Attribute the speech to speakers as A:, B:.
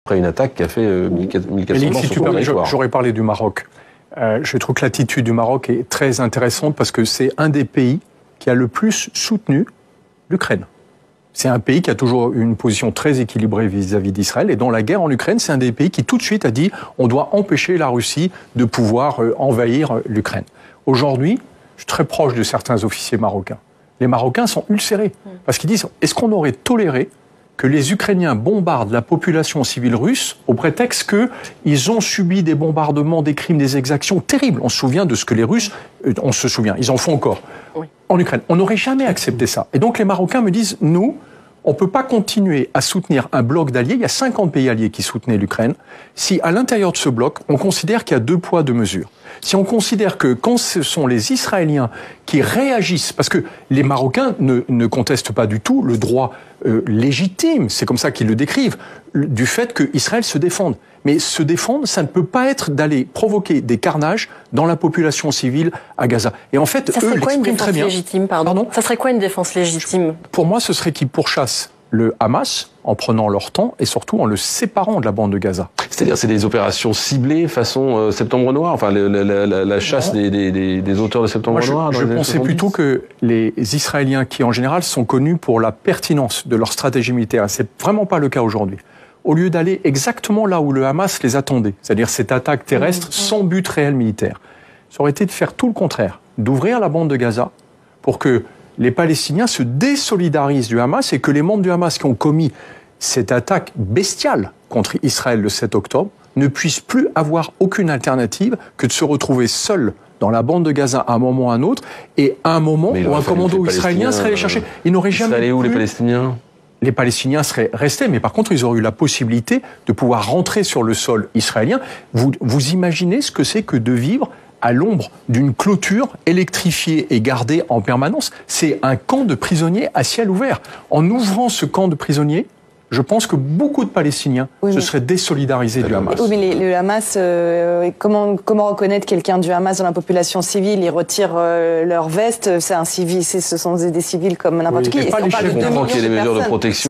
A: Après une attaque qui a fait 1400 morts sur le territoire.
B: J'aurais parlé du Maroc. Je trouve que l'attitude du Maroc est très intéressante parce que c'est un des pays qui a le plus soutenu l'Ukraine. C'est un pays qui a toujours une position très équilibrée vis-à-vis d'Israël. Et dans la guerre en Ukraine, c'est un des pays qui tout de suite a dit on doit empêcher la Russie de pouvoir envahir l'Ukraine. Aujourd'hui, je suis très proche de certains officiers marocains. Les Marocains sont ulcérés parce qu'ils disent est-ce qu'on aurait toléré que les Ukrainiens bombardent la population civile russe au prétexte qu'ils ont subi des bombardements, des crimes, des exactions terribles. On se souvient de ce que les Russes, on se souvient, ils en font encore en Ukraine. On n'aurait jamais accepté ça. Et donc les Marocains me disent, nous, on ne peut pas continuer à soutenir un bloc d'alliés. Il y a 50 pays alliés qui soutenaient l'Ukraine. Si à l'intérieur de ce bloc, on considère qu'il y a 2 poids, 2 mesures. Si on considère que quand ce sont les Israéliens qui réagissent, parce que les Marocains ne contestent pas du tout le droit légitime, c'est comme ça qu'ils le décrivent, du fait qu'Israël se défende. Mais se défendre, ça ne peut pas être d'aller provoquer des carnages dans la population civile à Gaza. Et en fait,
C: ça serait quoi une défense légitime, pardon ? Ça serait quoi une défense légitime ?
B: Pour moi, ce serait qu'ils pourchassent le Hamas en prenant leur temps et surtout en le séparant de la bande de Gaza.
A: C'est-à-dire c'est des opérations ciblées façon Septembre Noir, enfin la chasse des auteurs de Septembre Noir.
B: Je pensais plutôt que les Israéliens qui en général sont connus pour la pertinence de leur stratégie militaire, c'est vraiment pas le cas aujourd'hui. Au lieu d'aller exactement là où le Hamas les attendait, c'est-à-dire cette attaque terrestre sans but réel militaire, ça aurait été de faire tout le contraire, d'ouvrir la bande de Gaza pour que les Palestiniens se désolidarisent du Hamas et que les membres du Hamas qui ont commis cette attaque bestiale contre Israël le 7 octobre ne puissent plus avoir aucune alternative que de se retrouver seuls dans la bande de Gaza à un moment ou à un autre, et à un moment où un commando israélien serait allé chercher. Ils n'auraient jamais
A: allé où les Palestiniens ?
B: Les Palestiniens seraient restés, mais par contre, ils auraient eu la possibilité de pouvoir rentrer sur le sol israélien. Vous imaginez ce que c'est que de vivre à l'ombre d'une clôture électrifiée et gardée en permanence? C'est un camp de prisonniers à ciel ouvert. En ouvrant ce camp de prisonniers, je pense que beaucoup de Palestiniens se seraient désolidarisés du Hamas.
C: Oui, mais le Hamas, comment reconnaître quelqu'un du Hamas dans la population civile? Ils retirent leur veste, c'est un civil, ce sont des civils comme n'importe qui.
A: Et pas les chefs, qu'il y ait des mesures de protection.